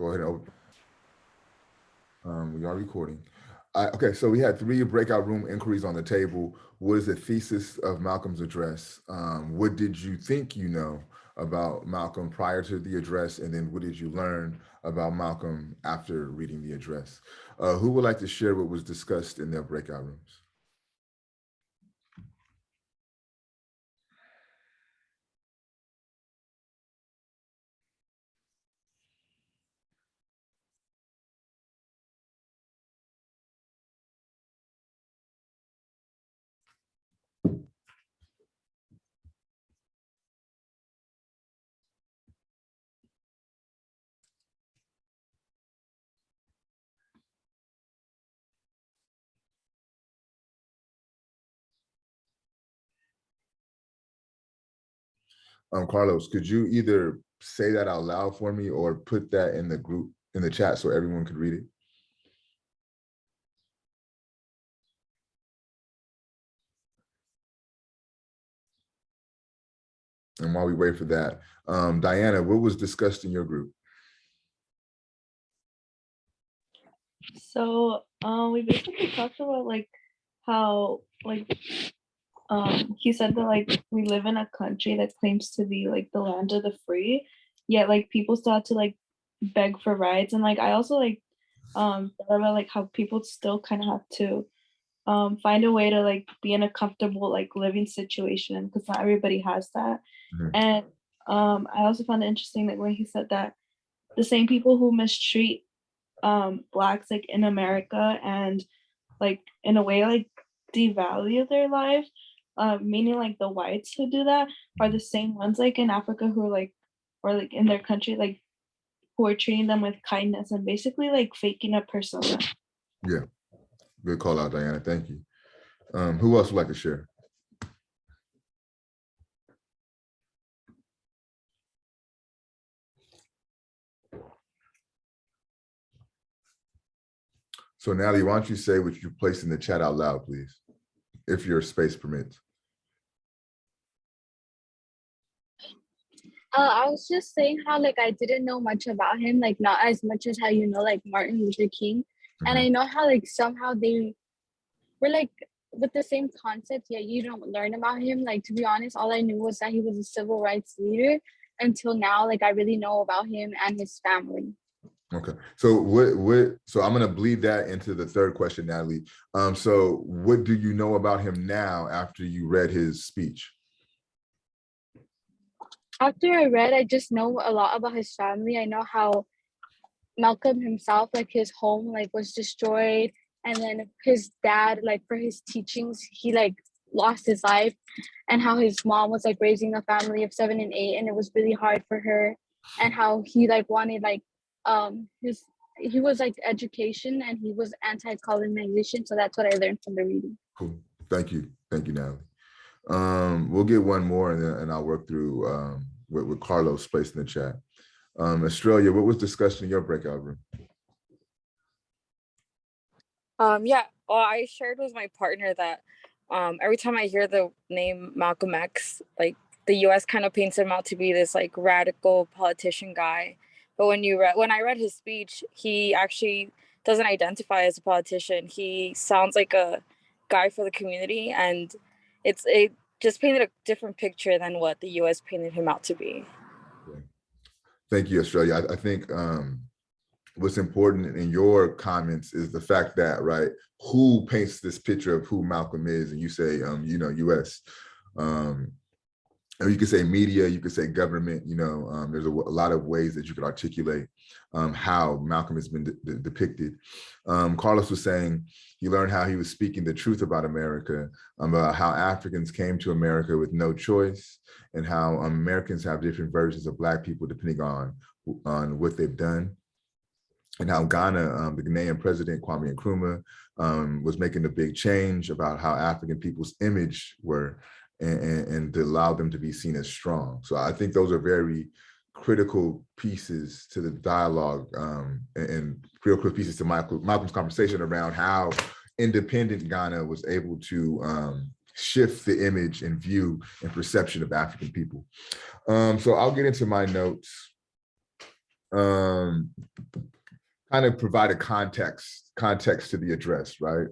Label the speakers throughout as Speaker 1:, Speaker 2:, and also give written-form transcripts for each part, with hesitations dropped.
Speaker 1: go ahead and open. We are recording. Okay, so we had 3 breakout room inquiries on the table. What is the thesis of Malcolm's address? What did you think you know about Malcolm prior to the address? And then what did you learn about Malcolm after reading the address? Who would like to share what was discussed in their breakout rooms? Carlos, could you either say that out loud for me or put that in the group, in the chat so everyone could read it? And while we wait for that, Diana, what was discussed in your group?
Speaker 2: So we basically talked about like how he said that like we live in a country that claims to be like the land of the free, yet like people still have to like beg for rights. And like I also like thought about like how people still kind of have to find a way to like be in a comfortable like living situation, because not everybody has that.
Speaker 1: Mhm.
Speaker 2: And I also found it interesting that when he said that the same people who mistreat blacks like in America and like in a way like devalue their life, meaning like the whites who do that are the same ones like in Africa who are like, or like in their country, like who are treating them with kindness and basically like faking a persona.
Speaker 1: Yeah, good call out, Diana. Thank you. Who else would like to share? So Natalie, why don't you say what you placed in the chat out loud, please, if your space permits.
Speaker 3: I was just saying how like I didn't know much about him, like not as much as how you know like Martin Luther King. And I know how like somehow they were like with the same concept, yet you don't learn about him. Like to be honest, all I knew was that he was a civil rights leader until now. Like I really know about him and his family.
Speaker 1: Okay, so so I'm gonna bleed that into the third question, Natalie. So what do you know about him now after you read his speech?
Speaker 3: After I read, I just know a lot about his family. I know how Malcolm himself, like his home like was destroyed, and then his dad, like for his teachings, he like lost his life, and how his mom was like raising a family of 7 and 8, and it was really hard for her, and how he like wanted like he was like education and he was anti-colonization. So that's what I learned from the reading.
Speaker 1: Cool. Thank you, Natalie. We'll get one more and I'll work through what Carlos placed in the chat. Australia, what was discussed in your breakout room?
Speaker 4: Yeah, well, I shared with my partner that every time I hear the name Malcolm X, like the US kind of paints him out to be this like radical politician guy. But when I read his speech, he actually doesn't identify as a politician. He sounds like a guy for the community, and it just painted a different picture than what the US painted him out to be.
Speaker 1: Thank you, Australia. I think what's important in your comments is the fact that, right, who paints this picture of who Malcolm is? And you say, you know, US. And you could say media, you could say government, you know, there's a lot of ways that you could articulate how Malcolm has been depicted. Carlos was saying he learned how he was speaking the truth about America, about how Africans came to America with no choice, and how Americans have different versions of Black people depending on what they've done. And how Ghana, the Ghanaian president, Kwame Nkrumah, was making a big change about how African people's image were, and to allow them to be seen as strong. So I think those are very critical pieces to the dialogue, and critical pieces to Malcolm's conversation around how independent Ghana was able to shift the image and view and perception of African people. So I'll get into my notes. kind of provide a context to the address, right?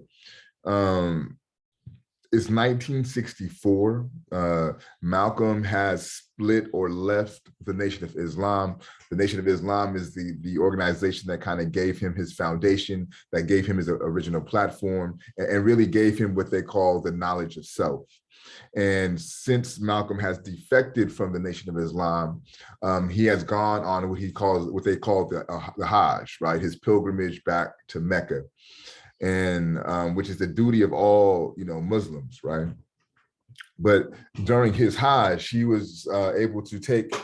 Speaker 1: It's 1964. Malcolm has split or left the Nation of Islam. The Nation of Islam is the organization that kind of gave him his foundation, that gave him his original platform, and really gave him what they call the knowledge of self. And since Malcolm has defected from the Nation of Islam, he has gone on what they call the Hajj, right? His pilgrimage back to Mecca, and which is the duty of all Muslims, right? But during his Hajj, he was able to take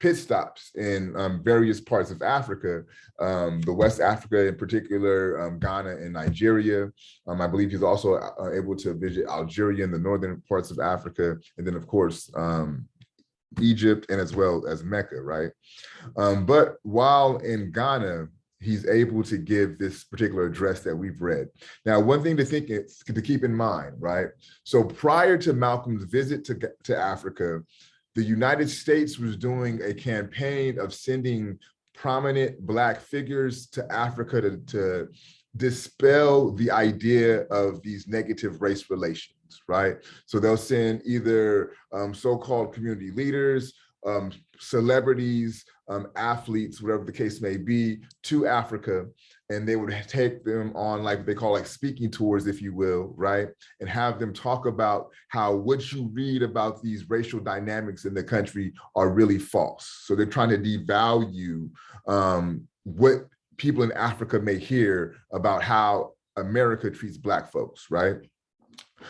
Speaker 1: pit stops in various parts of Africa, the West Africa in particular, Ghana and Nigeria. I believe he's also able to visit Algeria in the northern parts of Africa, and then of course Egypt, and as well as Mecca, right? But while in Ghana, he's able to give this particular address that we've read. Now, one thing to keep in mind, right? So prior to Malcolm's visit to Africa, the United States was doing a campaign of sending prominent Black figures to Africa to dispel the idea of these negative race relations, right? So they'll send either so-called community leaders, celebrities, athletes, whatever the case may be, to Africa, and they would take them on like they call speaking tours, if you will, right? And have them talk about how what you read about these racial dynamics in the country are really false. So they're trying to devalue what people in Africa may hear about how America treats Black folks, right?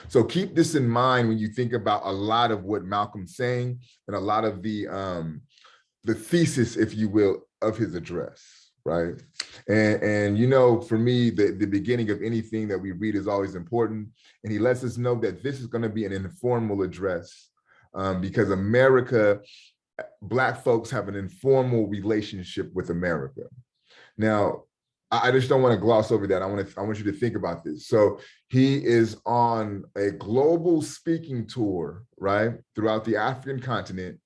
Speaker 1: So keep this in mind when you think about a lot of what Malcolm's saying and a lot of the thesis, if you will, of his address, right? And for me, the beginning of anything that we read is always important. And he lets us know that this is going to be an informal address because Black folks have an informal relationship with America. Now, I just don't want to gloss over that. I want you to think about this. So he is on a global speaking tour, right, throughout the African continent.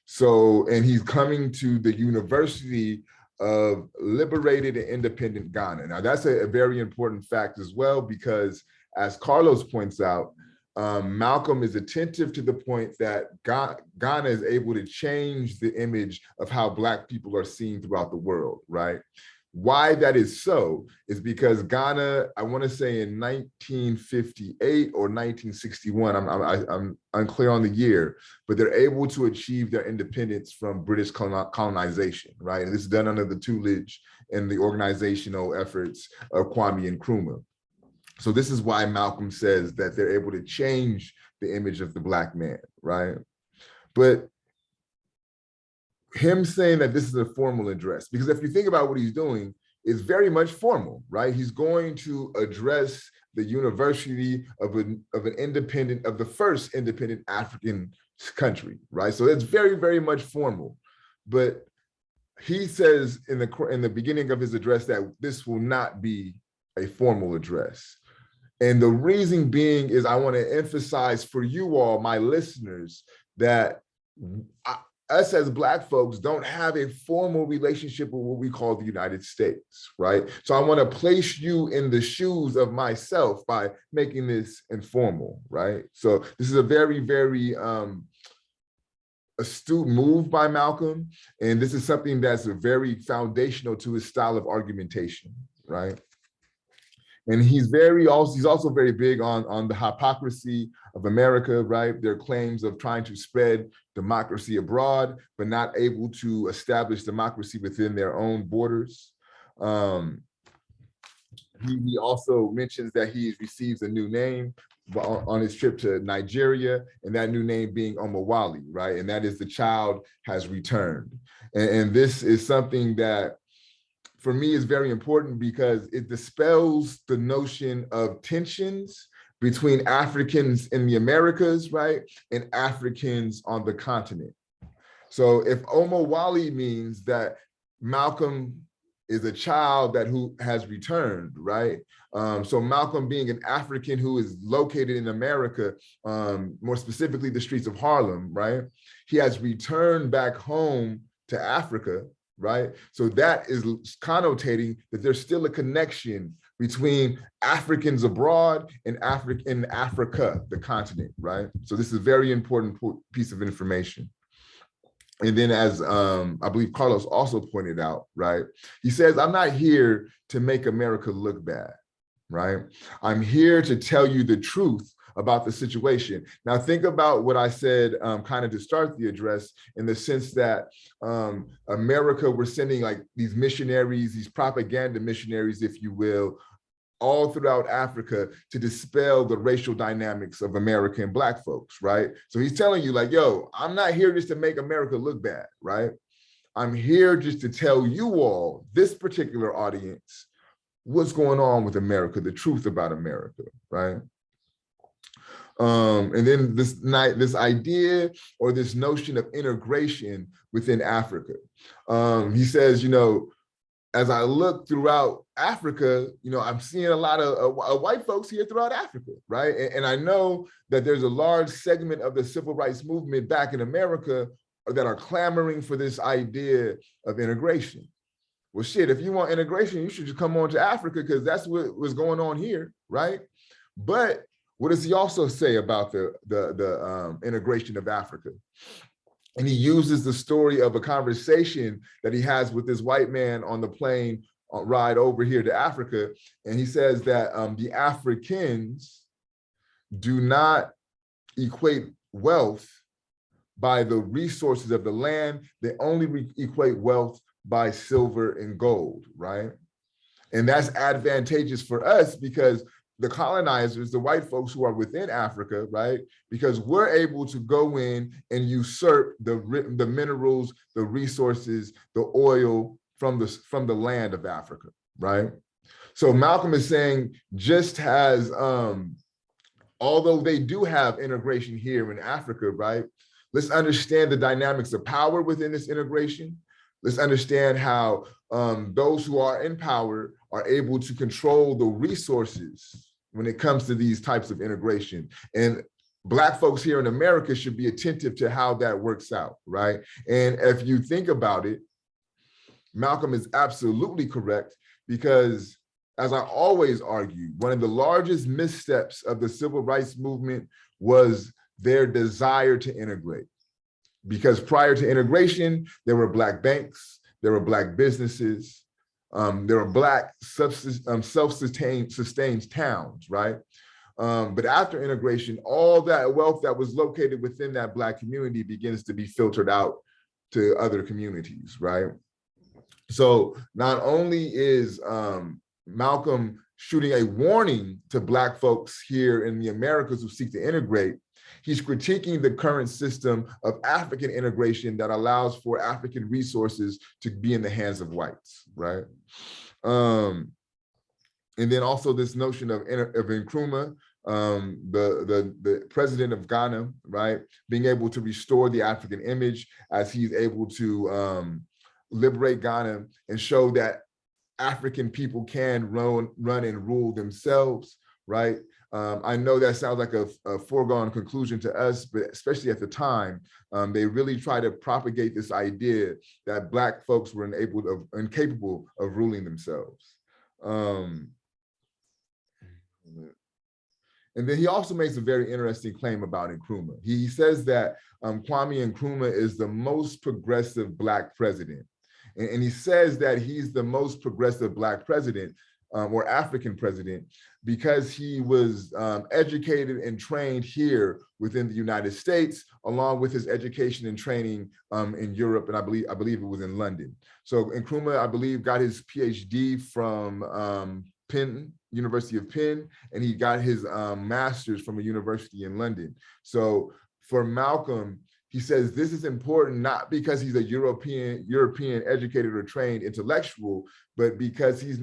Speaker 1: So, and he's coming to the University of Liberated and Independent Ghana. Now, that's a very important fact as well, because as Carlos points out, Malcolm is attentive to the point that Ghana is able to change the image of how Black people are seen throughout the world, right? Why that is so is because Ghana, I want to say in 1958 or 1961, I'm unclear on the year, but they're able to achieve their independence from British colonization, right? And this is done under the tutelage and the organizational efforts of Kwame Nkrumah. So this is why Malcolm says that they're able to change the image of the Black man, right? But him saying that this is a formal address, because if you think about what he's doing, it's very much formal, right? He's going to address the University of the first independent African country, right? So it's very, very much formal. But he says in the beginning of his address that this will not be a formal address. And the reason being is I want to emphasize for you all, my listeners, that us as Black folks don't have a formal relationship with what we call the United States, right? So I want to place you in the shoes of myself by making this informal, right? So this is a very, very astute move by Malcolm. And this is something that's very foundational to his style of argumentation, right? And he's also very big on the hypocrisy of America, right? Their claims of trying to spread democracy abroad, but not able to establish democracy within their own borders. He also mentions that he receives a new name on his trip to Nigeria, and that new name being Omowale, right? And that is the child has returned. And this is something that for me is very important because it dispels the notion of tensions between Africans in the Americas, right, and Africans on the continent. So if Omowale means that Malcolm is a child who has returned, right? So Malcolm being an African who is located in America, more specifically the streets of Harlem, right? He has returned back home to Africa, right? So that is connotating that there's still a connection between Africans abroad and Africa, the continent, right? So this is a very important piece of information. And then as I believe Carlos also pointed out, right? He says, I'm not here to make America look bad, right? I'm here to tell you the truth about the situation. Now think about what I said kind of to start the address, in the sense that America, we're sending like these missionaries, these propaganda missionaries, if you will, all throughout Africa to dispel the racial dynamics of America and Black folks, right? So he's telling you like, yo, I'm not here just to make America look bad, right? I'm here just to tell you all, this particular audience, what's going on with America, the truth about America, right? And then this idea or this notion of integration within Africa. He says, you know, as I look throughout Africa, you know, I'm seeing a lot of white folks here throughout Africa, right? And I know that there's a large segment of the civil rights movement back in America that are clamoring for this idea of integration. Well, shit, if you want integration, you should just come on to Africa, because that's what was going on here, right? But what does he also say about the integration of Africa? And he uses the story of a conversation that he has with this white man on the plane ride over here to Africa. And he says that the Afrikans do not equate wealth by the resources of the land. They only equate wealth by silver and gold, right? And that's advantageous for us because the colonizers, the white folks who are within Africa, right? Because we're able to go in and usurp the minerals, the resources, the oil from the land of Africa, right? So Malcolm is saying, just as, although they do have integration here in Africa, right? Let's understand the dynamics of power within this integration. Let's understand how those who are in power are able to control the resources when it comes to these types of integration. And Black folks here in America should be attentive to how that works out, right? And if you think about it, Malcolm is absolutely correct, because as I always argue, one of the largest missteps of the civil rights movement was their desire to integrate. Because prior to integration, there were Black banks, there were Black businesses, there were Black self-sustained towns, right? But after integration, all that wealth that was located within that Black community begins to be filtered out to other communities, right? So not only is Malcolm shooting a warning to Black folks here in the Americas who seek to integrate, he's critiquing the current system of African integration that allows for African resources to be in the hands of whites, right? And then also this notion of Nkrumah, the president of Ghana, right? Being able to restore the African image as he's able to liberate Ghana and show that African people can run and rule themselves, right? I know that sounds like a foregone conclusion to us, but especially at the time, they really try to propagate this idea that Black folks were incapable of ruling themselves. And then he also makes a very interesting claim about Nkrumah. He says that Kwame Nkrumah is the most progressive Black president. And he says that he's the most progressive Black president or African president because he was educated and trained here within the United States, along with his education and training in Europe, and I believe it was in London. So Nkrumah, I believe, got his Ph.D. from Penn, University of Penn, and he got his master's from a university in London. So for Malcolm, he says this is important not because he's a European educated or trained intellectual, but because he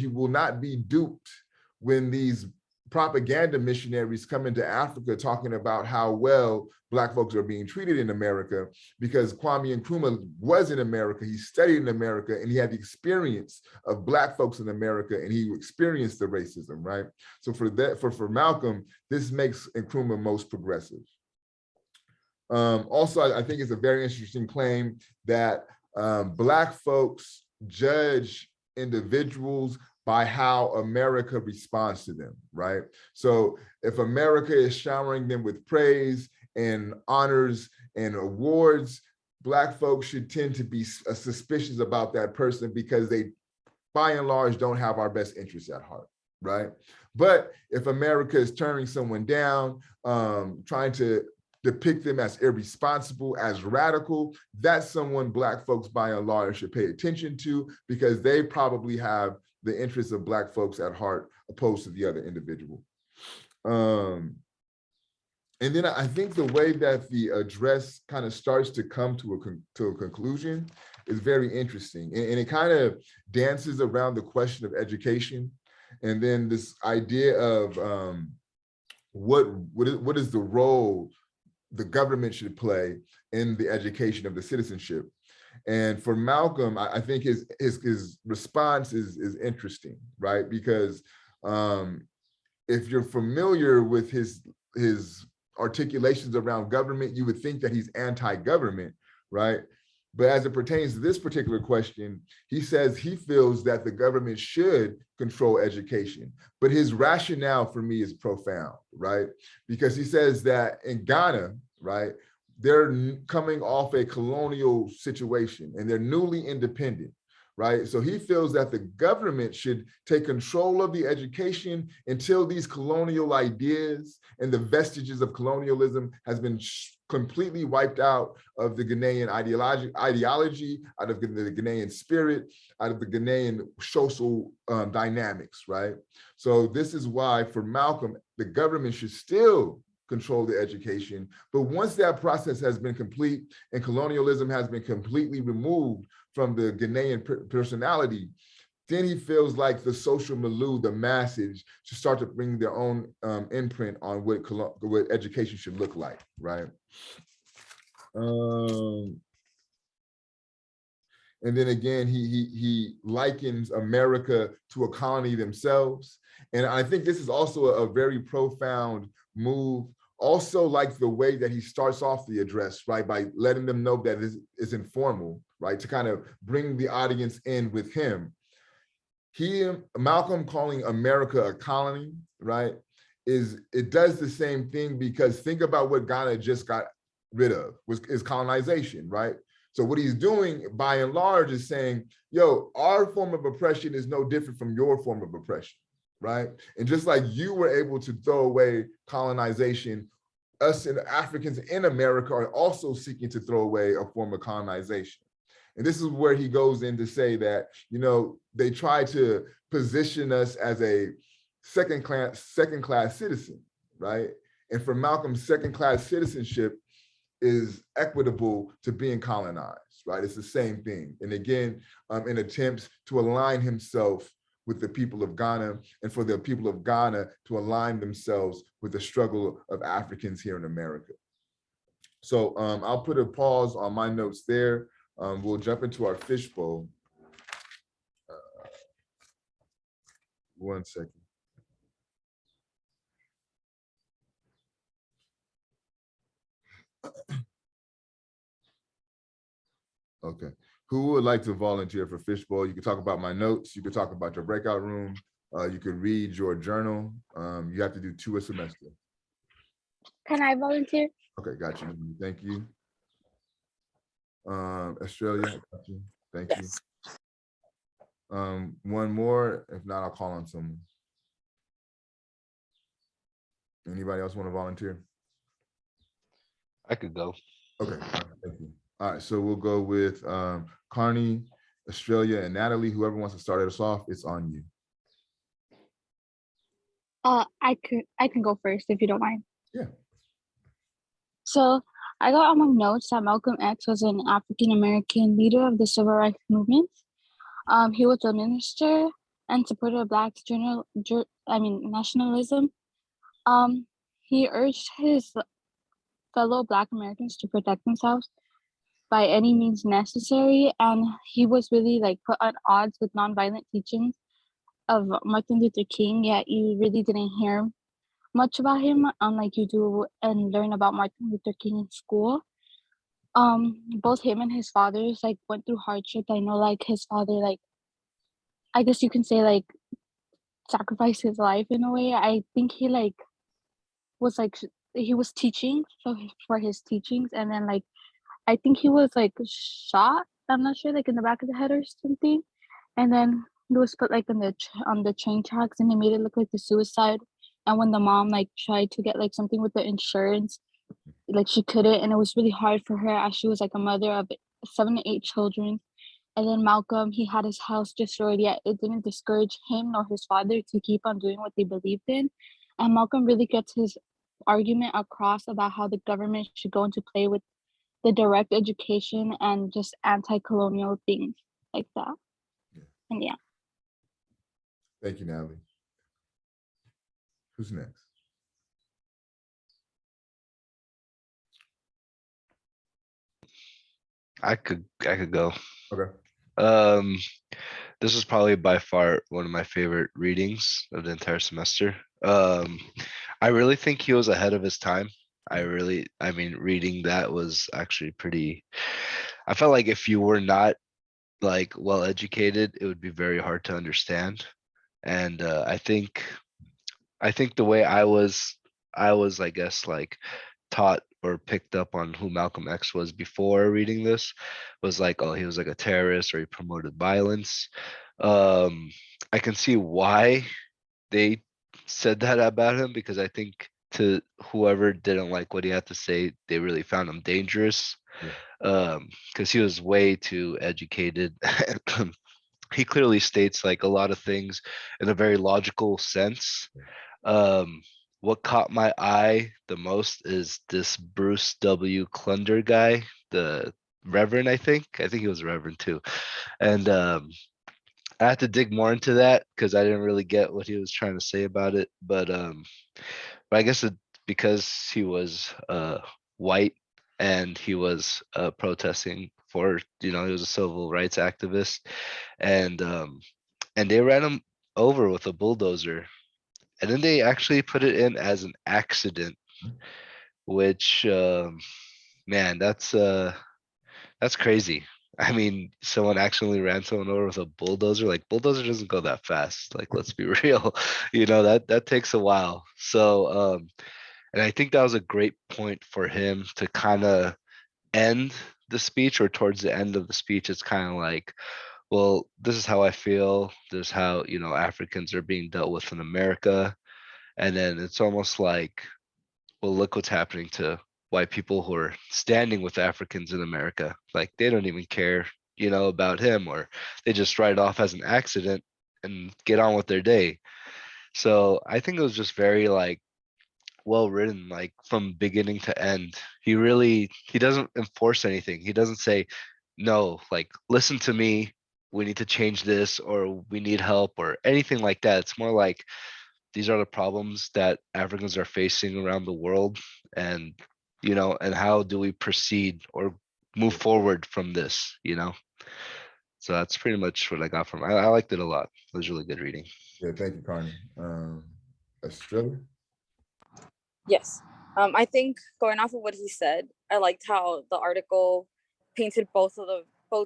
Speaker 1: will not be duped when these propaganda missionaries come into Africa talking about how well Black folks are being treated in America, because Kwame Nkrumah was in America, he studied in America, and he had the experience of Black folks in America, and he experienced the racism, right? So for Malcolm, this makes Nkrumah most progressive. Also, I think it's a very interesting claim that Black folks judge individuals by how America responds to them, right? So if America is showering them with praise and honors and awards, Black folks should tend to be suspicious about that person because they, by and large, don't have our best interests at heart, right? But if America is turning someone down, trying to depict them as irresponsible, as radical, that's someone Black folks by and large should pay attention to because they probably have the interests of Black folks at heart opposed to the other individual. And then I think the way that the address kind of starts to come to a conclusion is very interesting. And it kind of dances around the question of education. And then this idea of what is the role the government should play in the education of the citizenship. And for Malcolm, I think his response is interesting, right? Because if you're familiar with his articulations around government, you would think that he's anti-government, right? But as it pertains to this particular question, he says he feels that the government should control education. But his rationale for me is profound, right? Because he says that in Ghana, right, they're coming off a colonial situation and they're newly independent, right? So he feels that the government should take control of the education until these colonial ideas and the vestiges of colonialism has been completely wiped out of the Ghanaian ideology, out of the Ghanaian spirit, out of the Ghanaian social dynamics, right? So this is why for Malcolm, the government should still control the education. But once that process has been complete and colonialism has been completely removed from the Ghanaian personality, then he feels like the social milieu, the masses, should start to bring their own imprint on what education should look like, right? And then again, he likens America to a colony themselves. And I think this is also a very profound move. Also like the way that he starts off the address, right? By letting them know that it's informal, right? To kind of bring the audience in with him. Malcolm calling America a colony, right? It does the same thing because think about what Ghana just got rid of, is colonization, right? So what he's doing by and large is saying, yo, our form of oppression is no different from your form of oppression, right? And just like you were able to throw away colonization, us and Africans in America are also seeking to throw away a form of colonization. And this is where he goes in to say that, you know, they try to position us as a second class citizen, right? And for Malcolm, second class citizenship is equitable to being colonized, right? It's the same thing. And again, in attempts to align himself with the people of Ghana and for the people of Ghana to align themselves with the struggle of Africans here in America. So I'll put a pause on my notes there. We'll jump into our fishbowl. One second. Okay. Who would like to volunteer for fishbowl? You can talk about my notes. You can talk about your breakout room. You can read your journal. You have to do 2 a semester.
Speaker 3: Can I volunteer?
Speaker 1: Okay, got you. Thank you. Australia, got you. Thank you. One more. If not, I'll call on someone. Anybody else want to volunteer?
Speaker 5: I could go.
Speaker 1: Okay, thank you. All right, so we'll go with Carney, Australia, and Natalie. Whoever wants to start us off, it's on you.
Speaker 3: I can go first if you don't mind.
Speaker 1: Yeah.
Speaker 3: So I got on my notes that Malcolm X was an African American leader of the Civil Rights Movement. He was a minister and supporter of Black nationalism. He urged his fellow Black Americans to protect themselves by any means necessary, and he was really like put at odds with nonviolent teachings of Martin Luther King. Yet you really didn't hear much about him, unlike you do and learn about Martin Luther King in school. both him and his fathers like went through hardship. I know like his father, like I guess you can say like sacrificed his life in a way. I think he like was like he was teaching for his teachings, and then like I think he was like shot. I'm not sure, like in the back of the head or something, and then he was put like on the train tracks, and they made it look like the suicide. And when the mom like tried to get like something with the insurance, like she couldn't, and it was really hard for her as she was like a mother of 7 to 8 children. And then Malcolm, he had his house destroyed, yet it didn't discourage him nor his father to keep on doing what they believed in. And Malcolm really gets his argument across about how the government should go into play with the direct education and just anti-colonial things like that.
Speaker 1: Yeah.
Speaker 3: And yeah.
Speaker 1: Thank you, Natalie. Who's next?
Speaker 5: I could go.
Speaker 1: Okay.
Speaker 5: This is probably by far one of my favorite readings of the entire semester. I really think he was ahead of his time. I mean, reading that was actually pretty, I felt like if you were not like well educated, it would be very hard to understand. And I think the way I was, I guess, like taught or picked up on who Malcolm X was before reading this was like, oh, he was like a terrorist or he promoted violence. I can see why they said that about him, because I think to whoever didn't like what he had to say, they really found him dangerous. Because he was way too educated. He clearly states like a lot of things in a very logical sense. Um, what caught my eye the most is this Bruce W. Clunder guy, the Reverend, I think. I think he was a Reverend too. And I had to dig more into that because I didn't really get what he was trying to say about it. But I guess because he was white and he was protesting for, he was a civil rights activist, and they ran him over with a bulldozer, and then they actually put it in as an accident, which man, that's crazy. I mean, someone accidentally ran someone over with a bulldozer. Like, bulldozer doesn't go that fast. Like, let's be real. That takes a while. So and I think that was a great point for him to kind of end the speech, or towards the end of the speech. It's kind of like, well, this is how I feel. This is how, Africans are being dealt with in America. And then it's almost like, well, look what's happening to white people who are standing with Africans in America. Like, they don't even care, about him, or they just write it off as an accident and get on with their day. So I think it was just very like well written, like from beginning to end. He doesn't enforce anything. He doesn't say, no, like, listen to me, we need to change this, or we need help, or anything like that. It's more like, these are the problems that Africans are facing around the world, and and how do we proceed or move forward from this. So that's pretty much what I got from it. I liked it a lot. It was really good reading.
Speaker 1: Yeah, thank you, Carney. Estrella?
Speaker 4: Yes. I think going off of what he said, I liked how the article painted both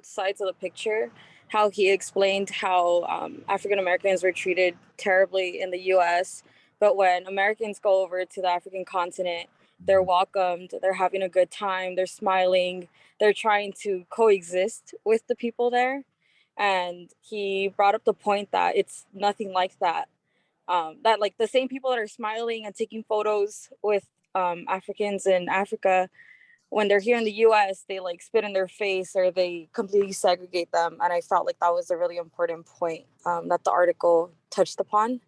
Speaker 4: sides of the picture. How he explained how African Americans were treated terribly in the U.S., but when Americans go over to the African continent, they're welcomed, they're having a good time, they're smiling, they're trying to coexist with the people there. And he brought up the point that it's nothing like that. That like the same people that are smiling and taking photos with Africans in Africa, when they're here in the US, they like spit in their face or they completely segregate them. And I felt like that was a really important point that the article touched upon.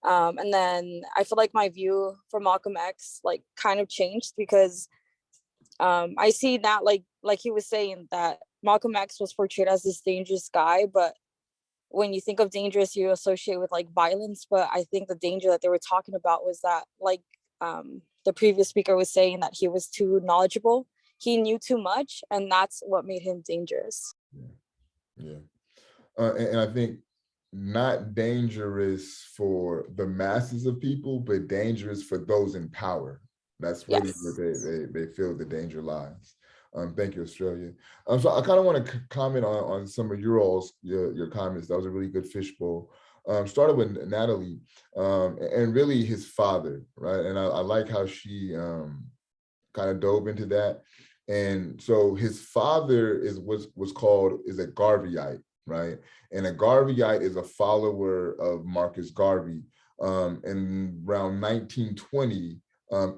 Speaker 4: And then I feel like my view for Malcolm X like kind of changed, because I see that like he was saying that Malcolm X was portrayed as this dangerous guy, but when you think of dangerous, you associate with like violence. But I think the danger that they were talking about was that, like the previous speaker was saying, that he was too knowledgeable. He knew too much, and that's what made him dangerous.
Speaker 1: Yeah. And I think not dangerous for the masses of people, but dangerous for those in power. That's really
Speaker 4: Yes.
Speaker 1: where they feel the danger lies. Thank you, Australia. So I kind of want to comment on some of your comments. That was a really good fishbowl. Started with Natalie, and really his father, right? And I like how she kind of dove into that. And so his father was called is a Garveyite, right? And a Garveyite is a follower of Marcus Garvey. In around 1920,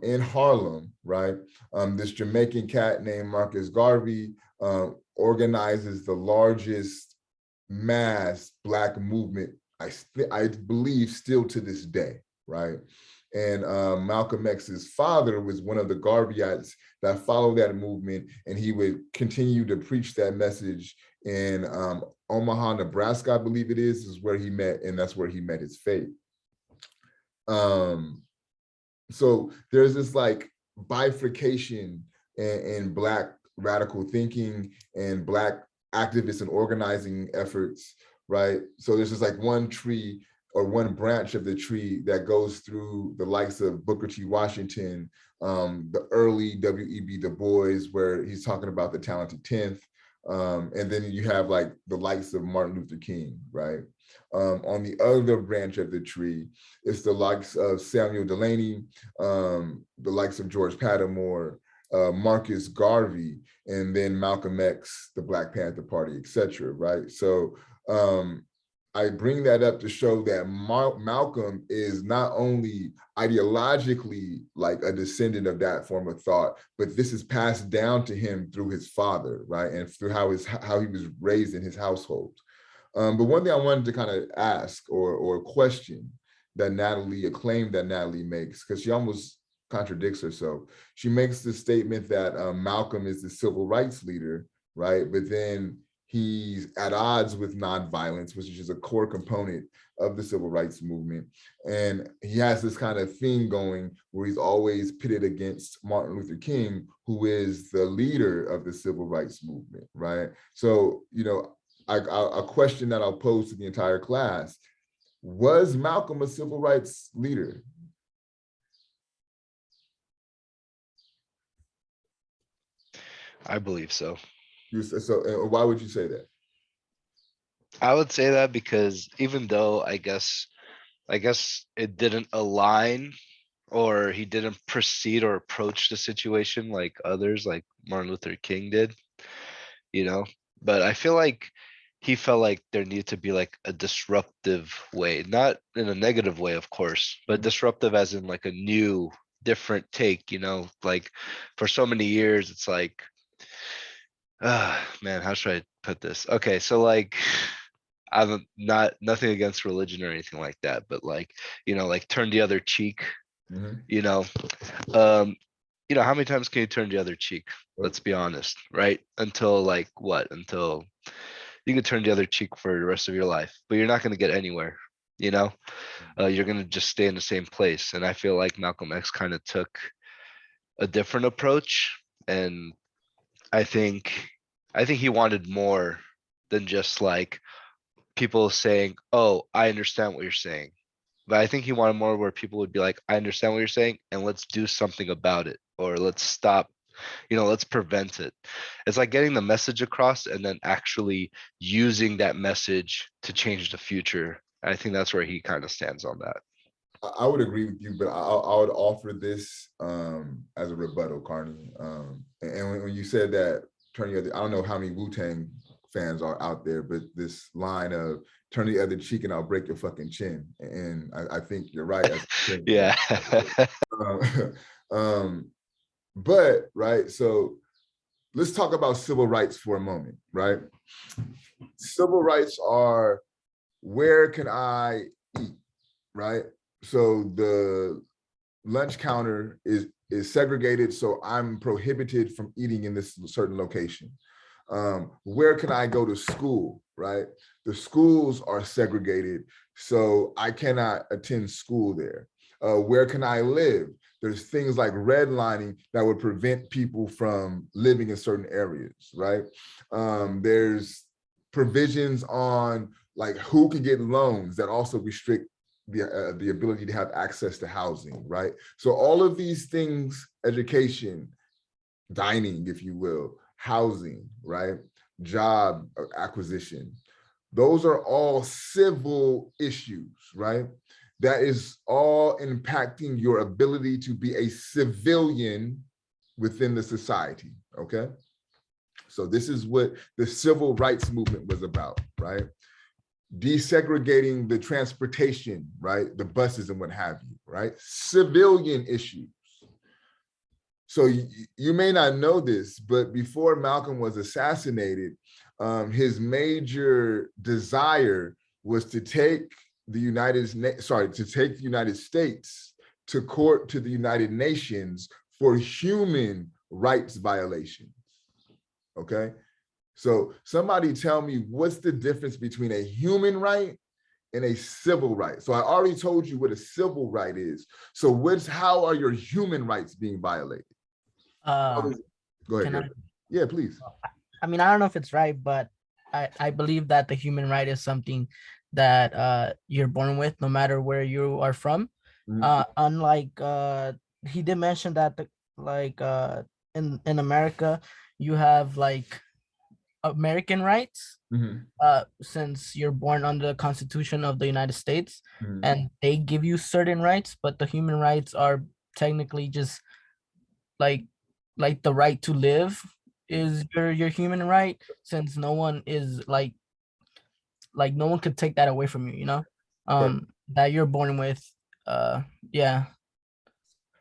Speaker 1: in Harlem, right? This Jamaican cat named Marcus Garvey organizes the largest mass Black movement, I believe still to this day, right? And Malcolm X's father was one of the Garveyites that followed that movement, and he would continue to preach that message in Omaha, Nebraska, I believe it is where he met, and that's where he met his fate. So there's this like bifurcation in Black radical thinking and Black activists and organizing efforts, right? So there's just like one tree or one branch of the tree that goes through the likes of Booker T. Washington, the early W.E.B. Du Bois, where he's talking about the talented 10th. And then you have like the likes of Martin Luther King, right? On the other branch of the tree, it's the likes of Samuel Delaney, the likes of George Pattermore, Marcus Garvey, and then Malcolm X, the Black Panther Party, etc. Right? So I bring that up to show that Malcolm is not only ideologically like a descendant of that form of thought, but this is passed down to him through his father, right? And through how he was raised in his household. But one thing I wanted to kind of ask or question that a claim that Natalie makes, because she almost contradicts herself. She makes the statement that Malcolm is the civil rights leader, right? But then he's at odds with nonviolence, which is a core component of the civil rights movement. And he has this kind of thing going where he's always pitted against Martin Luther King, who is the leader of the civil rights movement, right? So, you know, a question that I'll pose to the entire class: was Malcolm a civil rights leader?
Speaker 5: I believe so.
Speaker 1: So why would you say that?
Speaker 5: I would say that because even though I guess it didn't align, or he didn't proceed or approach the situation like others, like Martin Luther King did, you know, but I feel like he felt like there needed to be like a disruptive way, not in a negative way, of course, but disruptive as in like a new, different take, you know, like for so many years, it's like, man, how should I put this? Okay, so like, I'm not nothing against religion or anything like that, but like, you know, like turn the other cheek, you know, how many times can you turn the other cheek? Let's be honest, right? Until like what? Until you can turn the other cheek for the rest of your life, but you're not going to get anywhere, you know? You're going to just stay in the same place. And I feel like Malcolm X kind of took a different approach. And I think he wanted more than just like people saying, "Oh, I understand what you're saying." But I think he wanted more where people would be like, "I understand what you're saying, and let's do something about it, or let's stop, let's prevent it." It's like getting the message across and then actually using that message to change the future. I think that's where he kind of stands on that.
Speaker 1: I would agree with you, but I would offer this as a rebuttal, Carney. And when you said that, turn the other, I don't know how many Wu-Tang fans are out there, but this line of turn the other cheek and I'll break your fucking chin. And I think you're right.
Speaker 5: Yeah.
Speaker 1: But, right, so let's talk about civil rights for a moment, right? Civil rights are, where can I eat, right? So the lunch counter is segregated, so I'm prohibited from eating in this certain location. Where can I go to school, right? The schools are segregated, so I cannot attend school there. Where can I live? There's things like redlining that would prevent people from living in certain areas, right? There's provisions on like who can get loans that also restrict the ability to have access to housing, right? So all of these things, education, dining, if you will, housing, right? Job acquisition. Those are all civil issues, right? That is all impacting your ability to be a civilian within the society, okay? So this is what the civil rights movement was about, right? Desegregating the transportation, right? The buses and what have you, right? Civilian issues. So you may not know this, but before Malcolm was assassinated, his major desire was to take the United States to court to the United Nations for human rights violations. Okay, so somebody tell me what's the difference between a human right and a civil right? So I already told you what a civil right is. So how are your human rights being violated? Go ahead, Gary. Yeah, please.
Speaker 6: I mean, I don't know if it's right, but I believe that the human right is something that you're born with, no matter where you are from. Unlike he did mention that in America you have like American rights, since you're born under the Constitution of the United States, and they give you certain rights, but the human rights are technically just like the right to live is your human right, since no one is like no one could take that away from you, that you're born with. Yeah.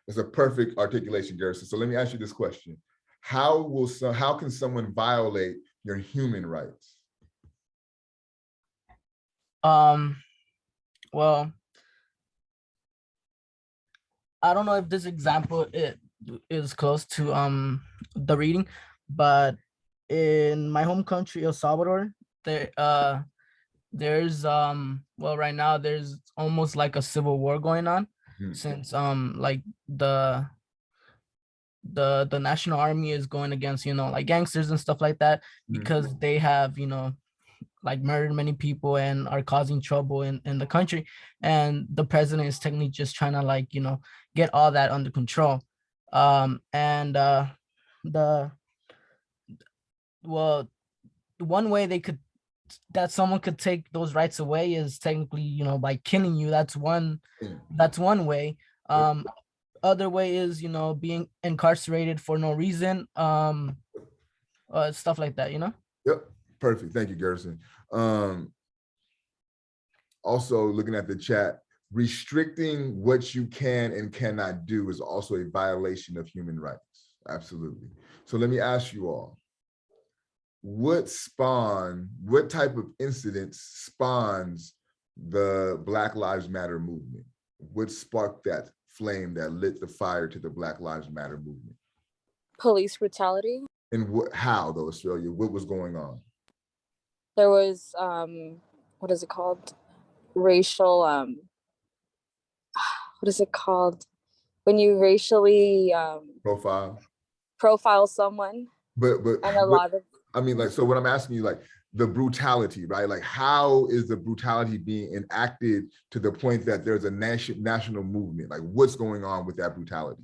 Speaker 1: It's a perfect articulation, Garrison. So let me ask you this question. How can someone violate your human rights?
Speaker 6: Well, I don't know if this example is close to the reading, but in my home country, El Salvador, there's well, right now there's almost like a civil war going on, since like the national army is going against, like gangsters and stuff like that, because they have, like murdered many people and are causing trouble in the country, and the president is technically just trying to like, get all that under control. And the well, one way that someone could take those rights away is technically, by killing you. That's one way. Other way is, being incarcerated for no reason, stuff like that.
Speaker 1: Yep, perfect. Thank you, Garrison. Also looking at the chat, restricting what you can and cannot do is also a violation of human rights. Absolutely. So let me ask you all, what type of incidents spawns the Black Lives Matter movement? What sparked that flame that lit the fire to the Black Lives Matter movement?
Speaker 4: Police brutality.
Speaker 1: And how though, Australia? What was going on?
Speaker 4: There was what is it called? Racial what is it called? When you racially profile someone.
Speaker 1: But
Speaker 4: and a lot of,
Speaker 1: I mean, like, so what I'm asking you, like, the brutality, right? Like, how is the brutality being enacted to the point that there's a national movement? Like, what's going on with that brutality?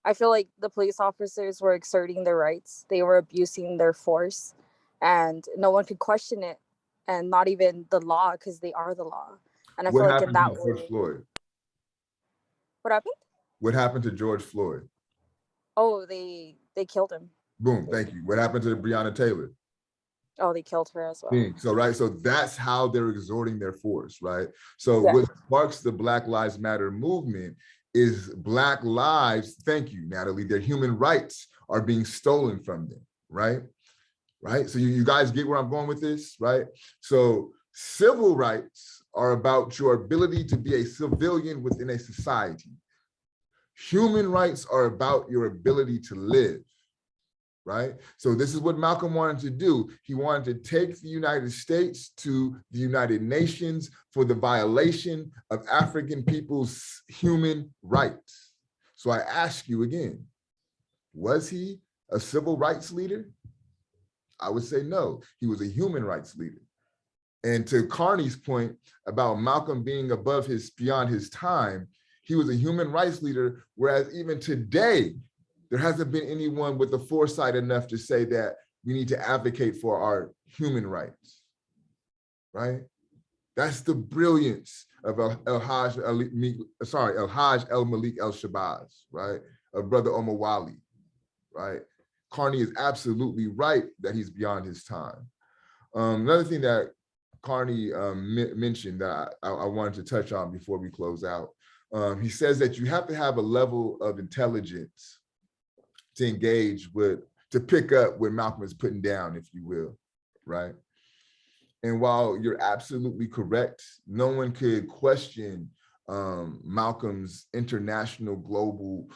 Speaker 4: I feel like the police officers were exerting their rights. They were abusing their force, and no one could question it, and not even the law, because they are the law. And I feel like in that way.
Speaker 1: Floyd?
Speaker 4: What happened?
Speaker 1: What happened to George Floyd?
Speaker 4: Oh, they killed him.
Speaker 1: Boom, thank you. What happened to Breonna Taylor?
Speaker 4: Oh, they killed her as well.
Speaker 1: So, right, so that's how they're exerting their force, right? So what sparks the Black Lives Matter movement is Black lives, thank you, Natalie, their human rights are being stolen from them, right? Right, so you guys get where I'm going with this, right? So civil rights are about your ability to be a civilian within a society. Human rights are about your ability to live, right? So this is what Malcolm wanted to do. He wanted to take the United States to the United Nations for the violation of African people's human rights. So I ask you again, was he a civil rights leader? I would say no, he was a human rights leader. And to Carney's point about Malcolm being beyond his time, he was a human rights leader, whereas even today, there hasn't been anyone with the foresight enough to say that we need to advocate for our human rights, right? That's the brilliance of El-Hajj El-Malik El-Shabazz, right? Of Brother Omar Wali, right? Carney is absolutely right that he's beyond his time. Another thing that Carney mentioned that I wanted to touch on before we close out, he says that you have to have a level of intelligence to engage with, to pick up what Malcolm is putting down, if you will, right? And while you're absolutely correct, no one could question Malcolm's international global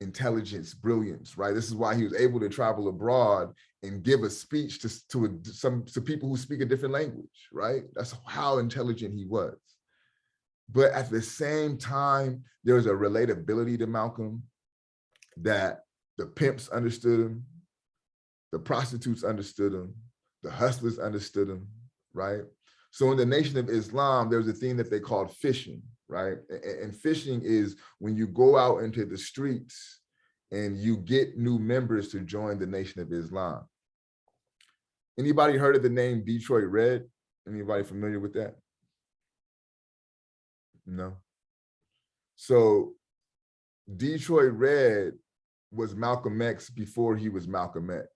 Speaker 1: intelligence, brilliance, right? This is why he was able to travel abroad and give a speech to people who speak a different language, right? That's how intelligent he was. But at the same time, there was a relatability to Malcolm that the pimps understood him, the prostitutes understood him, the hustlers understood him, right? So in the Nation of Islam, there's a thing that they called fishing, right? And fishing is when you go out into the streets and you get new members to join the Nation of Islam. Anybody heard of the name Detroit Red? Anybody familiar with that? No. So Detroit Red was Malcolm X before he was Malcolm X.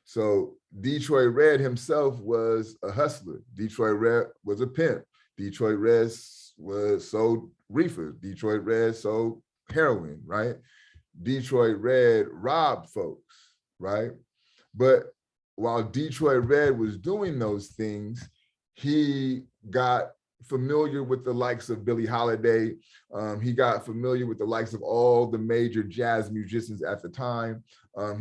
Speaker 1: So Detroit Red himself was a hustler. Detroit Red was a pimp. Detroit Red sold reefer. Detroit Red sold heroin, right? Detroit Red robbed folks, right? But while Detroit Red was doing those things, he got familiar with the likes of Billie Holiday. He got familiar with the likes of all the major jazz musicians at the time.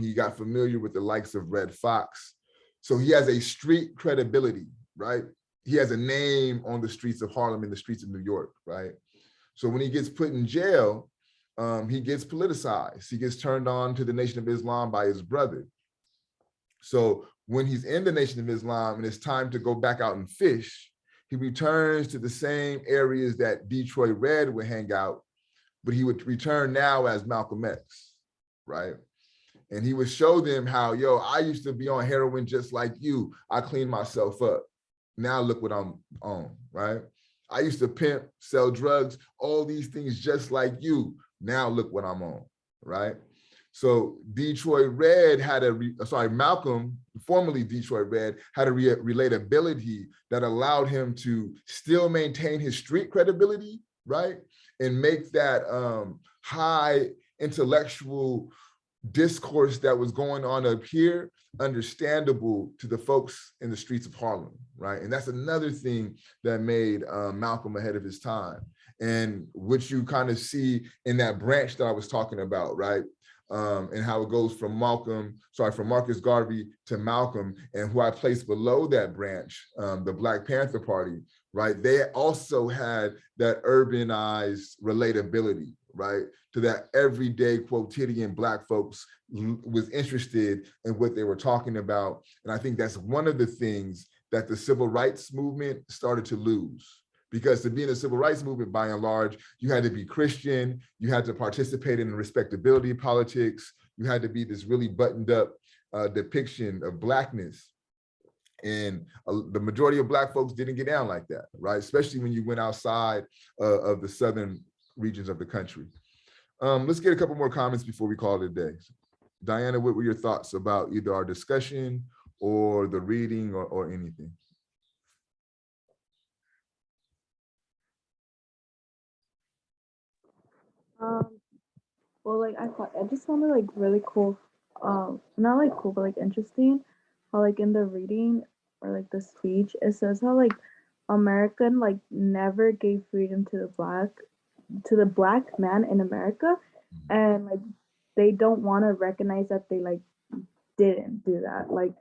Speaker 1: He got familiar with the likes of Red Fox. So he has a street credibility, right? He has a name on the streets of Harlem and the streets of New York, right? So when he gets put in jail, he gets politicized. He gets turned on to the Nation of Islam by his brother. So when he's in the Nation of Islam and it's time to go back out and fish, he returns to the same areas that Detroit Red would hang out, but he would return now as Malcolm X, right? And he would show them how, yo, I used to be on heroin just like you. I cleaned myself up. Now look what I'm on, right? I used to pimp, sell drugs, all these things just like you. Now look what I'm on, right? So Detroit Red had Malcolm, formerly Detroit Red, had a relatability that allowed him to still maintain his street credibility, right? And make that high intellectual discourse that was going on up here understandable to the folks in the streets of Harlem, right? And that's another thing that made Malcolm ahead of his time. And what you kind of see in that branch that I was talking about, right? And how it goes from Marcus Garvey to Malcolm, and who I placed below that branch, the Black Panther Party, right? They also had that urbanized relatability, right? To that everyday quotidian Black folks was interested in what they were talking about. And I think that's one of the things that the civil rights movement started to lose. Because to be in the civil rights movement, by and large, you had to be Christian, you had to participate in respectability politics, you had to be this really buttoned up depiction of Blackness. And the majority of Black folks didn't get down like that, right? Especially when you went outside of the southern regions of the country. Let's get a couple more comments before we call it a day. Diana, what were your thoughts about either our discussion or the reading or anything?
Speaker 2: Well, like I just found it like really cool, not like cool, but like interesting, how like in the reading or like the speech, it says how like American like never gave freedom to the black man in America, and like they don't want to recognize that they like didn't do that. Like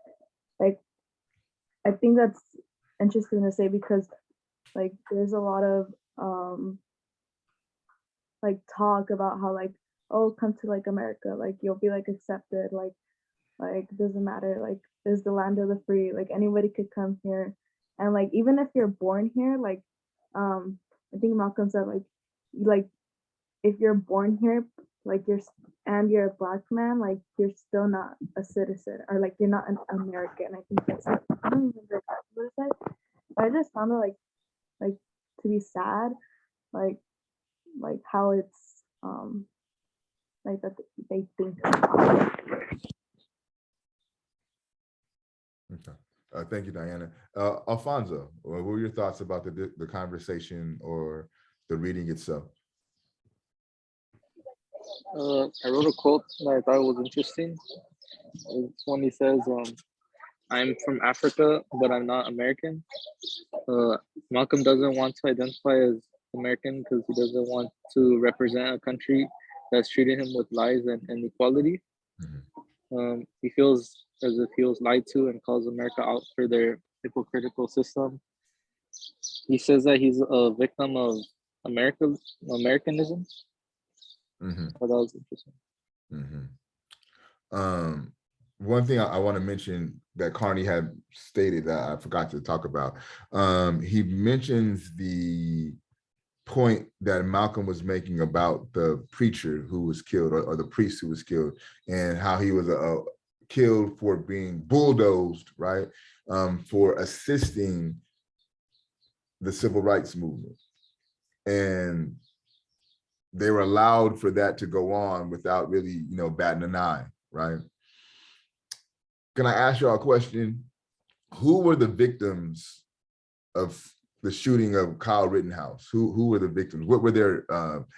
Speaker 2: I think that's interesting to say because like there's a lot of like talk about how like, oh, come to like America, like you'll be like accepted, like doesn't matter, like there's the land of the free, like anybody could come here. And like even if you're born here, like I think Malcolm said like if you're born here, like you're a black man, like you're still not a citizen, or like you're not an American. I think that's like, I don't remember exactly what it said, but I just found it like to be sad, like how it's like that they think about it.
Speaker 1: Okay. Thank you, Diana. Alfonso, what were your thoughts about the conversation or the reading itself?
Speaker 7: I wrote a quote that I thought was interesting. It's when he says, I'm from Africa, but I'm not American. Malcolm doesn't want to identify as American because he doesn't want to represent a country that's treated him with lies and inequality. He feels as if he was lied to and calls America out for their hypocritical system. He says that he's a victim of Americanism. So that was interesting.
Speaker 1: One thing I want to mention that Carney had stated that I forgot to talk about. He mentions the point that Malcolm was making about the preacher who was killed, or the priest who was killed, and how he was killed for being bulldozed, right, for assisting the civil rights movement. And they were allowed for that to go on without really, batting an eye, right? Can I ask y'all a question? Who were the victims of the shooting of Kyle Rittenhouse? Who were the victims? What were their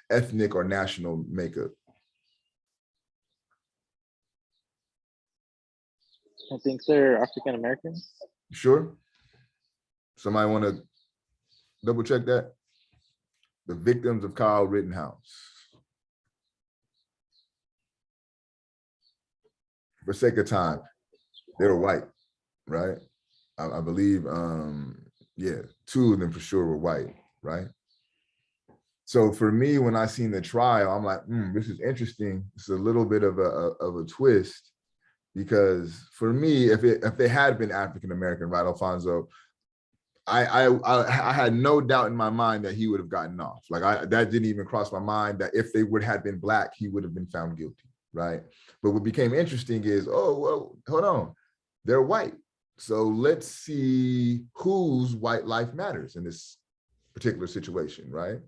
Speaker 1: ethnic or national makeup?
Speaker 7: I think they're African Americans.
Speaker 1: Sure. Somebody want to double check that? The victims of Kyle Rittenhouse. For sake of time, they were white, right? I believe, yeah, 2 of them for sure were white, right? So for me, when I seen the trial, I'm like, this is interesting. It's a little bit of a twist, because for me, if they had been African American, right, Alfonso, I had no doubt in my mind that he would have gotten off. Like that didn't even cross my mind that if they would have been black, he would have been found guilty, right? But what became interesting is, oh, well, hold on, they're white. So let's see whose white life matters in this particular situation, right?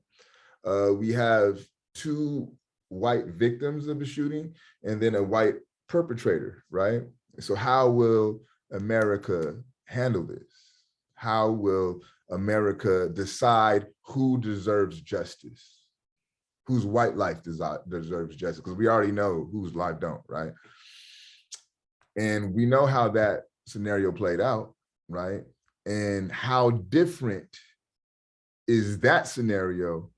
Speaker 1: We have 2 white victims of the shooting and then a white perpetrator, right? So how will America handle this? How will America decide who deserves justice? Whose white life deserves justice? Because we already know whose life don't, right? And we know how that scenario played out, right? And how different is that scenario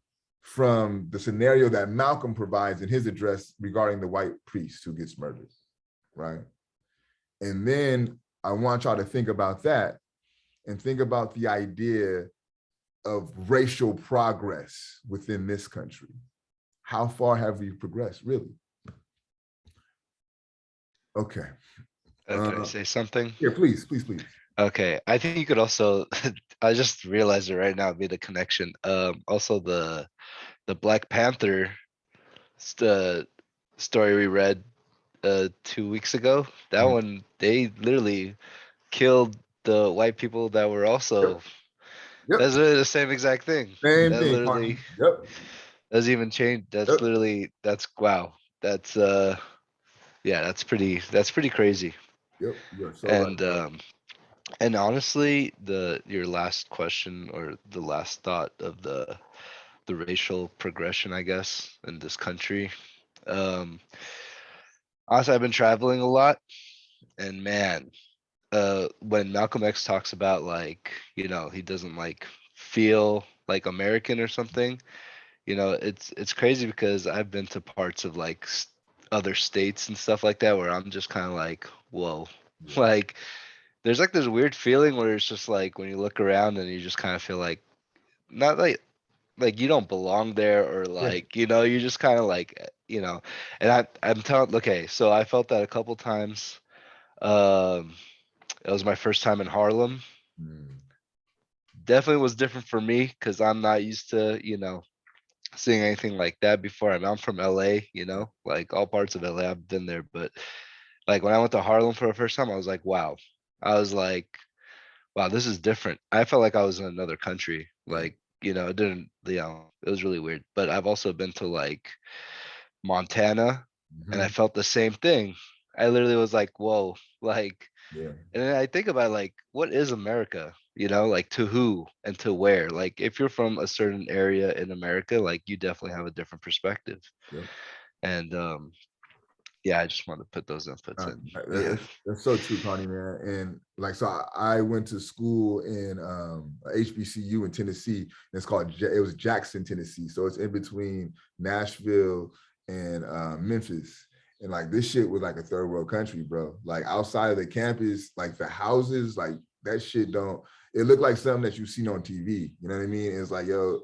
Speaker 1: from the scenario that Malcolm provides in his address regarding the white priest who gets murdered, right? And then I want y'all to think about that and think about the idea of racial progress within this country. How far have we progressed, really? Okay.
Speaker 5: Can I say something?
Speaker 1: Yeah, please.
Speaker 5: Okay, I think you could also, I just realized it right now, made a connection. Also the Black Panther story we read 2 weeks ago, that one, they literally killed the white people that were also, that's really the same exact thing.
Speaker 1: Same
Speaker 5: that
Speaker 1: thing,
Speaker 5: literally, doesn't even change. That's literally, that's, wow. That's yeah, that's pretty crazy.
Speaker 1: Yep, you're so
Speaker 5: And
Speaker 1: right.
Speaker 5: And honestly, your last question, or the last thought of the racial progression, I guess, in this country. Honestly, I've been traveling a lot, and man, when Malcolm X talks about, like, he doesn't like feel like American or something, it's crazy, because I've been to parts of like other states and stuff like that where I'm just kind of like, whoa, like there's like this weird feeling where it's just like when you look around and you just kind of feel like, not like you don't belong there, or like, you just kind of like, and I'm telling, okay, so I felt that a couple times. It was my first time in Harlem. Definitely was different for me, because I'm not used to, seeing anything like that before. I'm from LA, you know, like all parts of LA, I've been there, but like when I went to Harlem for the first time, I was like, wow. I was like, wow, this is different. I felt like I was in another country.
Speaker 1: Yeah.
Speaker 5: Like, you know, it didn't, you know, it was really weird. But I've also been to like Montana and I
Speaker 1: Mhm.
Speaker 5: felt the same thing. I literally was like, whoa, like,
Speaker 1: Yeah.
Speaker 5: and then I think about like, what is America? You know, like to who and to where? Like, if you're from a certain area in America, like you definitely have a different perspective.
Speaker 1: Yep.
Speaker 5: And yeah, I just wanted to put those inputs in. Yeah.
Speaker 1: That's so true, Connie, man. And like, so I went to school in HBCU in Tennessee. And it's called, it was Jackson, Tennessee. So it's in between Nashville and Memphis. And like, this shit was like a third world country, bro. Like outside of the campus, like the houses, like that shit don't, it looked like something that you've seen on TV. You know what I mean? It's like, yo,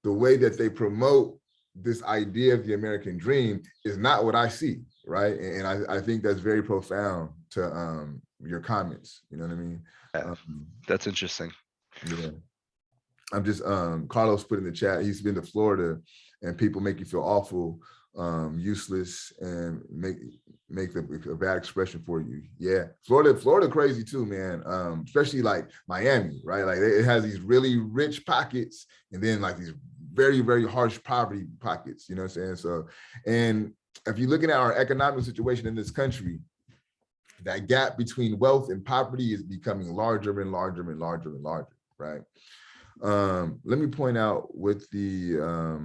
Speaker 1: the way that they promote this idea of the American dream is not what I see, right? And I think that's very profound to your comments. You know what I mean?
Speaker 5: Yeah, that's interesting.
Speaker 1: Yeah. I'm just Carlos put in the chat, he's been to Florida and people make you feel awful, useless, and make a bad expression for you. Yeah, Florida crazy too, man. Especially like Miami, right? Like it has these really rich pockets and then like these very, very harsh poverty pockets, you know what I'm saying? So, and if you're looking at our economic situation in this country, that gap between wealth and poverty is becoming larger and larger and larger and larger, right? Let me point out with the